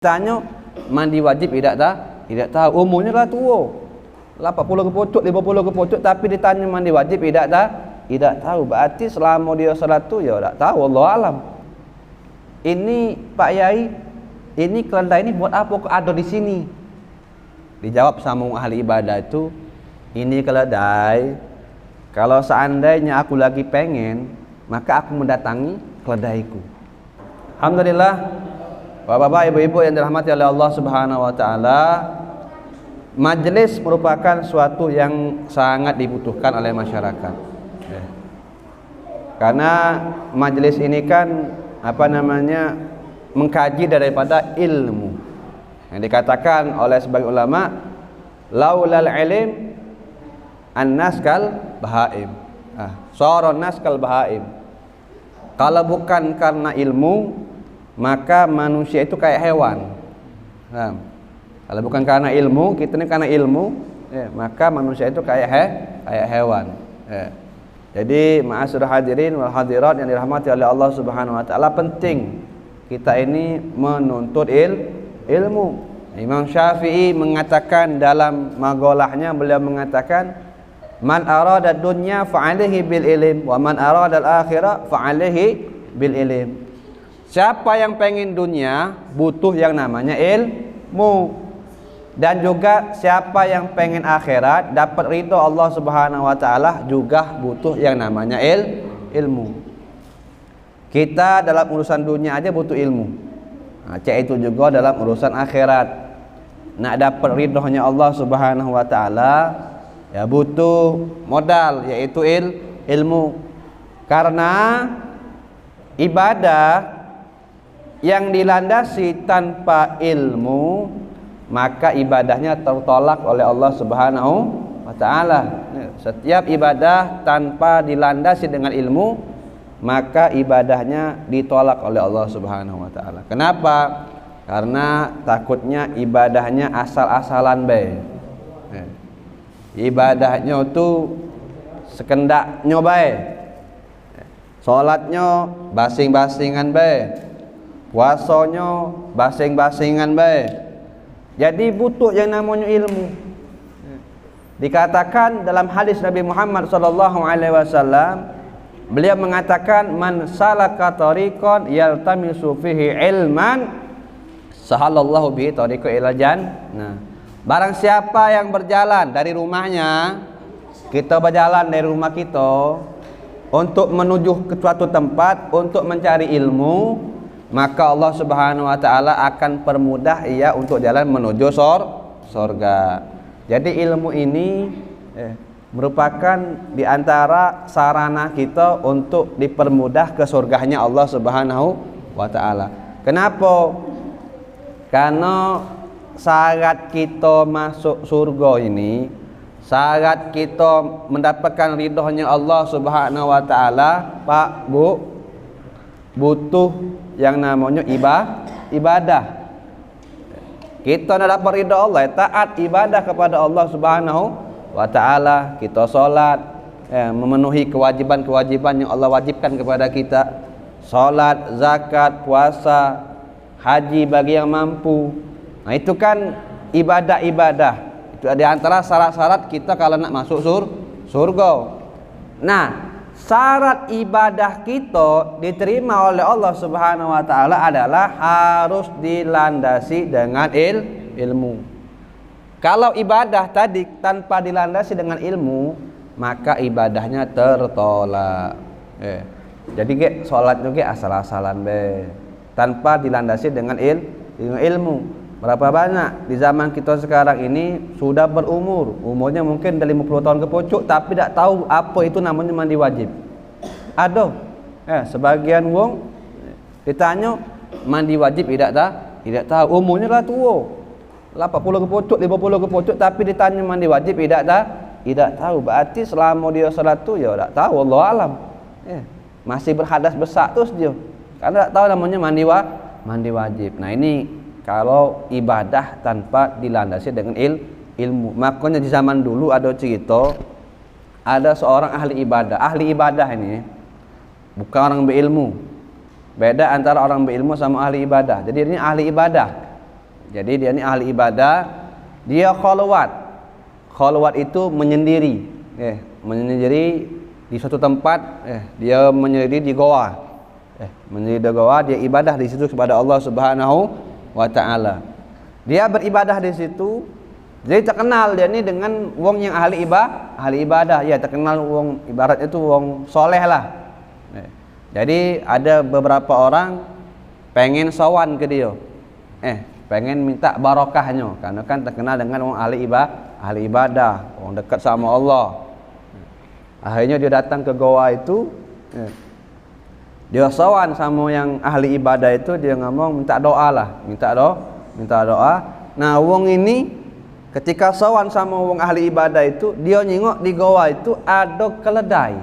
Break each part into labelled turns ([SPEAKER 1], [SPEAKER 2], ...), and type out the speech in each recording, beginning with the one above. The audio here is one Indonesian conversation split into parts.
[SPEAKER 1] Tanya mandi wajib tidak tahu? Tidak tahu. Umurnya lah tua. 80 ke pucuk, 50 ke pucuk, tapi ditanya mandi wajib tidak tahu? Tidak tahu. Berarti selama dia salat tu ya tak tahu, wallahu alam. Ini Pak Yai, ini keledai ini buat apa kok ada di sini? Dijawab sama ahli ibadah itu, ini keledai kalau seandainya aku lagi pengen, maka aku mendatangi keledaiku. Alhamdulillah. Bapak-bapak, ibu-ibu yang dirahmati oleh Allah Subhanahu wa taala, majelis merupakan suatu yang sangat dibutuhkan oleh masyarakat. Karena majelis ini kan mengkaji daripada ilmu. Yang dikatakan oleh sebagian ulama, laulal ilm an-nas kal bahaim. Sara nas kal bahaim. Kalau bukan karena ilmu, maka manusia itu kayak hewan. Kalau bukan karena ilmu, kita ini karena ilmu, maka manusia itu kayak hewan. Jadi ma'asyiral hadirin wal hadirat yang dirahmati oleh Allah Subhanahu wa taala, penting kita ini menuntut ilmu. Imam Syafi'i mengatakan dalam magolahnya, beliau mengatakan, man arada dunya fa'alaihi bil ilm wa man arada al akhirah fa'alaihi bil ilm. Siapa yang pengen dunia butuh yang namanya ilmu, dan juga siapa yang pengen akhirat dapat ridho Allah Subhanahu wa taala juga butuh yang namanya ilmu. Kita dalam urusan dunia aja butuh ilmu. Cek itu juga dalam urusan akhirat. Nak dapat ridhonya Allah Subhanahu wa taala ya butuh modal, yaitu ilmu. Karena ibadah yang dilandasi tanpa ilmu, maka ibadahnya tertolak oleh Allah Subhanahu wa taala. Setiap ibadah tanpa dilandasi dengan ilmu, maka ibadahnya ditolak oleh Allah Subhanahu wa taala. Kenapa? Karena takutnya ibadahnya asal-asalan bae. Ibadahnya itu sekendaknya bae. Salatnya basing-basingan bae. Puasanya basing-basingan bae. Jadi butuh yang namanya ilmu. Dikatakan dalam hadis Nabi Muhammad sallallahu alaihi wasallam, beliau mengatakan, man salaka tariqan yaltamisu fihi ilman sahalallahu bihi tariqa ilal jannah. Barang siapa yang berjalan dari rumahnya, kita berjalan dari rumah kita untuk menuju ke suatu tempat untuk mencari ilmu, maka Allah Subhanahu wa taala akan permudah ia untuk jalan menuju surga. Jadi ilmu ini merupakan di antara sarana kita untuk dipermudah ke surganya Allah Subhanahu wa taala. Kenapa? Karena syarat kita masuk surga ini, syarat kita mendapatkan ridhonya Allah Subhanahu wa taala, Pak, Bu, butuh yang namanya ibadah. Kita nak dapat ridha Allah, taat ibadah kepada Allah Subhanahu wa taala. Kita solat, memenuhi kewajiban-kewajiban yang Allah wajibkan kepada kita. Solat, zakat, puasa, haji bagi yang mampu. Nah, itu kan ibadah-ibadah. Itu di antara syarat-syarat kita kalau nak masuk surga. Nah, syarat ibadah kita diterima oleh Allah Subhanahu wa taala adalah harus dilandasi dengan ilmu. Kalau ibadah tadi tanpa dilandasi dengan ilmu, maka ibadahnya tertolak. Jadi salat juga asal-asalan be, tanpa dilandasi dengan ilmu. Berapa banyak di zaman kita sekarang ini sudah berumur, umurnya mungkin dari 50 tahun ke pucuk, tapi tidak tahu apa itu namanya mandi wajib. Ada sebagian wong ditanya mandi wajib tidak tahu, umurnya lah tua, 80 ke pucuk, 50 ke pucuk, tapi ditanya mandi wajib tidak tahu. Berarti selama dia salat tu ya tak tahu, wallahu alam. Masih berhadas besar terus dia, karena tak tahu namanya mandi wajib. Nah, ini kalau ibadah tanpa dilandasi dengan ilmu. Makanya di zaman dulu ada cerita, ada seorang ahli ibadah ini bukan orang berilmu. Beda antara orang berilmu sama ahli ibadah. Jadi ini ahli ibadah. Jadi dia ni ahli ibadah, dia khalwat. Khalwat itu menyendiri, menyendiri di suatu tempat, dia menyendiri di goa. Menyendiri di goa, dia ibadah di situ kepada Allah Subhanahu wa taala. Dia beribadah di situ. Jadi terkenal dia ni dengan wong yang ahli ibadah. Ya, terkenal wong ibaratnya itu wong soleh lah. Jadi ada beberapa orang pengen sowan ke dia. Pengen minta barokahnya karena kan terkenal dengan wong ahli ibadah, wong dekat sama Allah. Akhirnya dia datang ke goa itu, dia sowan sama yang ahli ibadah itu, dia ngomong minta doa lah, minta doa. Nah, wong ini ketika sowan sama wong ahli ibadah itu, dia nyengok di goa itu ada keledai.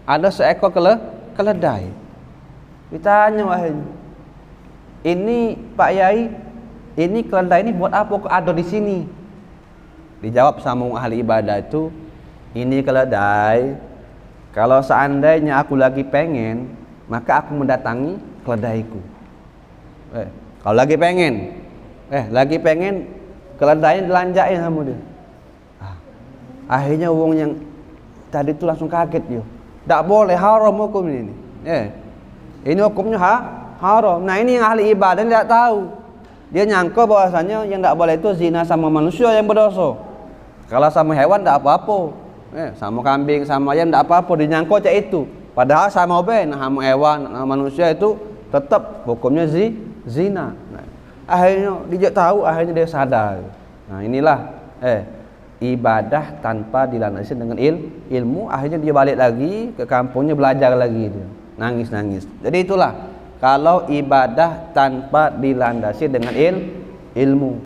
[SPEAKER 1] Ada seekor keledai. Ditanya akhirnya, "Ini Pak Yai, ini keledai ini buat apa kok ada di sini?" Dijawab sama wong ahli ibadah itu, "Ini keledai, kalau seandainya aku lagi pengen, maka aku mendatangi keledaiku. Kalau lagi pengen, keledainya dilanjain sama dia." Akhirnya wong yang tadi itu langsung kaget dia. Tak boleh, haram hukum ini. Ini hukumnya haram. Nah, ini yang ahli ibadah tidak tahu. Dia nyangka bahwasanya yang tak boleh itu zina sama manusia yang berdosa. Kalau sama hewan tak apa-apa. Sama kambing, sama ayam tak apa-apa, dinyangka cak itu. Padahal sama sama hewan, sama manusia itu tetap hukumnya zina. Nah, akhirnya dia tahu, akhirnya dia sadar. Nah, inilah ibadah tanpa dilandasi dengan ilmu. Akhirnya dia balik lagi ke kampungnya, belajar lagi dia. Nangis. Jadi itulah kalau ibadah tanpa dilandasi dengan ilmu.